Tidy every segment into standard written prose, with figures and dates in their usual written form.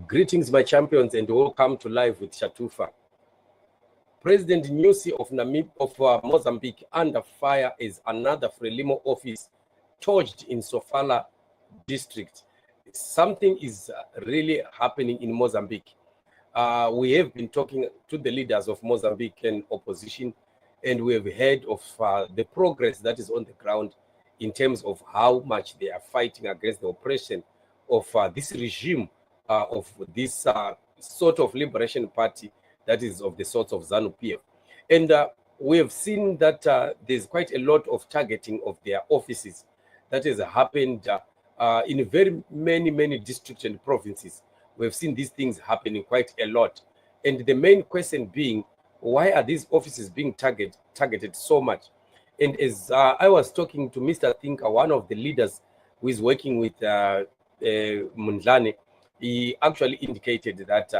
Greetings, my champions, and welcome to Live with Shatufa. President Nyusi of Mozambique under fire as another Frelimo office torched in Sofala district. Something is really happening in Mozambique. We have been talking to the leaders of Mozambican opposition, and we have heard of the progress that is on the ground in terms of how much they are fighting against the oppression of this regime of this sort of liberation party that is of the sort of ZANU-PF. And we have seen that there's quite a lot of targeting of their offices that has happened in very many districts and provinces. We've seen these things happening quite a lot. And the main question being, why are these offices being targeted so much? And as I was talking to Mr. Thinker, one of the leaders who is working with Mundlane, he actually indicated that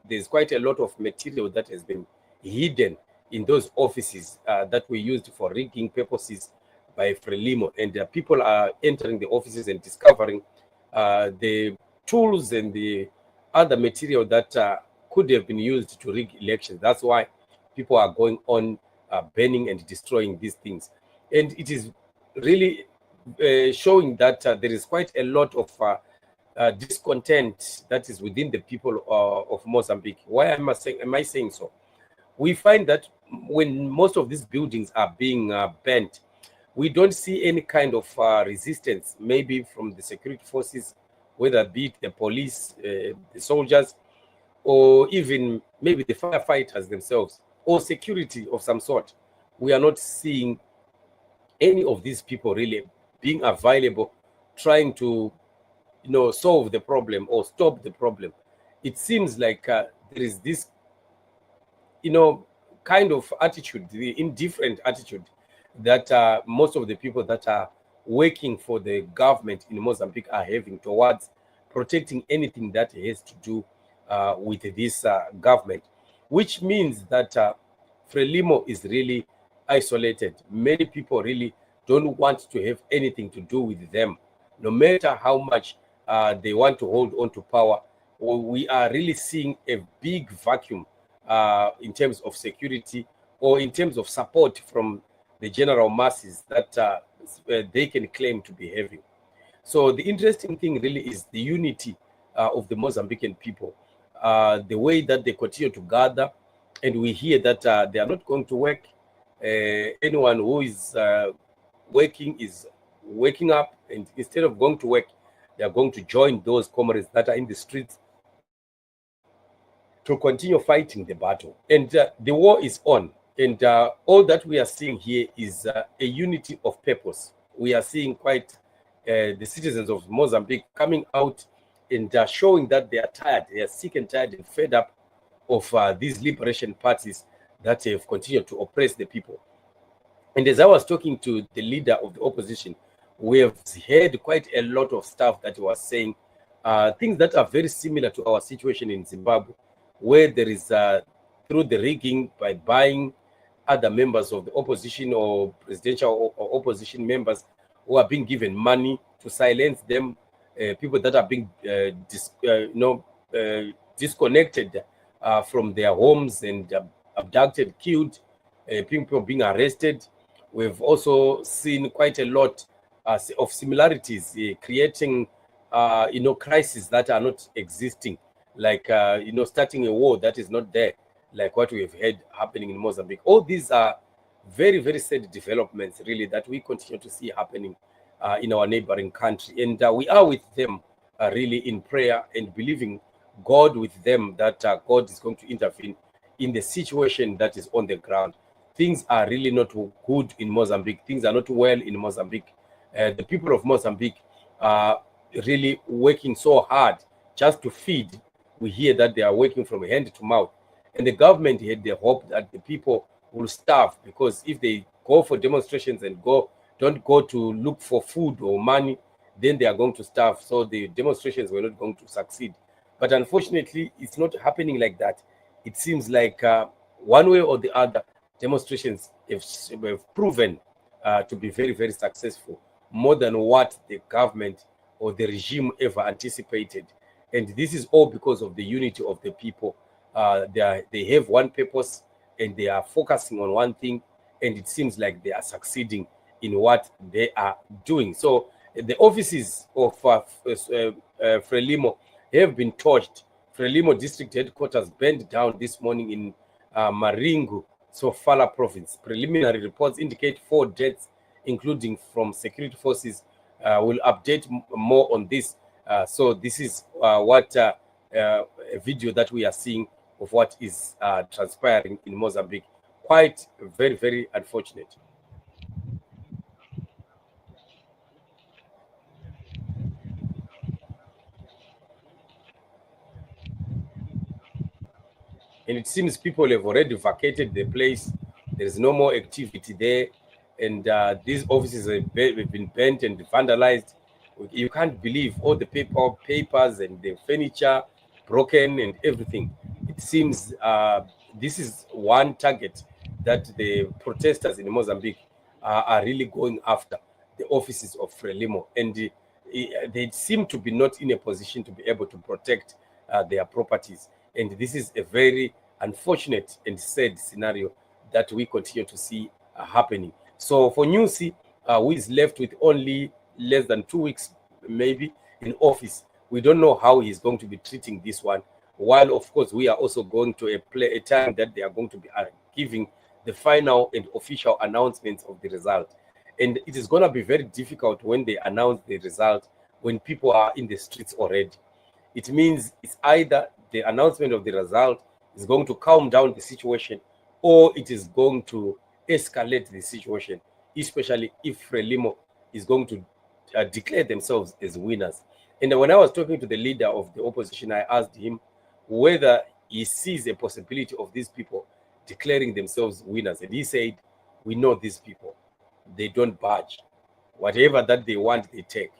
there's quite a lot of material that has been hidden in those offices that were used for rigging purposes by Frelimo. And people are entering the offices and discovering the tools and the other material that could have been used to rig elections. That's why people are going on burning and destroying these things. And it is really showing that there is quite a lot of discontent that is within the people of Mozambique. Why am I saying so? We find that when most of these buildings are being burnt, we don't see any kind of resistance, maybe from the security forces, whether it be the police, the soldiers, or even maybe the firefighters themselves, or security of some sort. We are not seeing any of these people really being available, trying to solve the problem or stop the problem. It seems like there is this kind of attitude, the indifferent attitude that most of the people that are working for the government in Mozambique are having towards protecting anything that has to do with this government, which means that Frelimo is really isolated. Many people really don't want to have anything to do with them, no matter how much they want to hold on to power. We are really seeing a big vacuum in terms of security or in terms of support from the general masses that they can claim to be having. So the interesting thing really is the unity of the Mozambican people, the way that they continue to gather, and we hear that they are not going to work. Anyone who is working is waking up, and instead of going to work, they are going to join those comrades that are in the streets to continue fighting the battle. And the war is on. And all that we are seeing here is a unity of purpose. We are seeing quite the citizens of Mozambique coming out and showing that they are tired, they are sick and tired and fed up of these liberation parties that have continued to oppress the people. And as I was talking to the leader of the opposition, we have heard quite a lot of stuff that he was saying, things that are very similar to our situation in Zimbabwe, where there is, through the rigging, by buying other members of the opposition or presidential or opposition members who are being given money to silence them, people that are being disconnected from their homes and abducted, killed, people being arrested. We've also seen quite a lot of similarities creating crises that are not existing, like starting a war that is not there, like what we have heard happening in Mozambique. All these are very sad developments really that we continue to see happening in our neighboring country, and we are with them really in prayer and believing God with them that God is going to intervene in the situation that is on the ground. Things are really not good in Mozambique. Things are not well in Mozambique. The people of Mozambique are really working so hard just to feed. We hear that they are working from hand to mouth. And the government had the hope that the people will starve, because if they go for demonstrations and don't go to look for food or money, then they are going to starve. So the demonstrations were not going to succeed. But unfortunately, it's not happening like that. It seems like one way or the other, demonstrations have proven to be very successful, more than what the government or the regime ever anticipated. And this is all because of the unity of the people. They have one purpose and they are focusing on one thing, and it seems like they are succeeding in what they are doing. So the offices of Frelimo have been torched. Frelimo district headquarters burned down this morning in Maringu, Sofala province. Preliminary reports indicate 4 deaths, including from security forces. We'll update more on this. So this is what a video that we are seeing of what is transpiring in Mozambique. Quite very, very unfortunate. And it seems people have already vacated the place. There's no more activity there. And these offices have been burnt and vandalized. You can't believe all the papers and the furniture broken and everything. It seems this is one target that the protesters in Mozambique are really going after, the offices of Frelimo. And they seem to be not in a position to be able to protect their properties. And this is a very unfortunate and sad scenario that we continue to see happening. So for Nyusi, who is left with only less than 2 weeks, maybe, in office, we don't know how he's going to be treating this one. While, of course, we are also going to a time that they are going to be giving the final and official announcements of the result. And it is going to be very difficult when they announce the result when people are in the streets already. It means it's either the announcement of the result is going to calm down the situation, or it is going to escalate the situation, especially if Frelimo is going to declare themselves as winners. And when I was talking to the leader of the opposition, I asked him whether he sees a possibility of these people declaring themselves winners. And he said, we know these people. They don't budge. Whatever that they want, they take.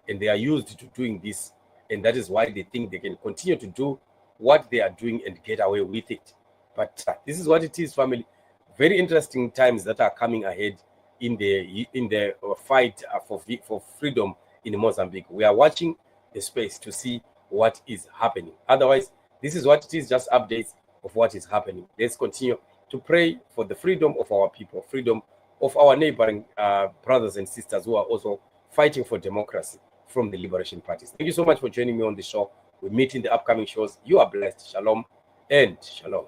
And they are used to doing this. And that is why they think they can continue to do what they are doing and get away with it. But this is what it is, family. Very interesting times that are coming ahead in the fight for freedom in Mozambique. We are watching the space to see what is happening. Otherwise, this is what it is, just updates of what is happening. Let's continue to pray for the freedom of our people, freedom of our neighboring brothers and sisters who are also fighting for democracy from the liberation parties. Thank you so much for joining me on the show. We meet in the upcoming shows. You are blessed. Shalom and shalom.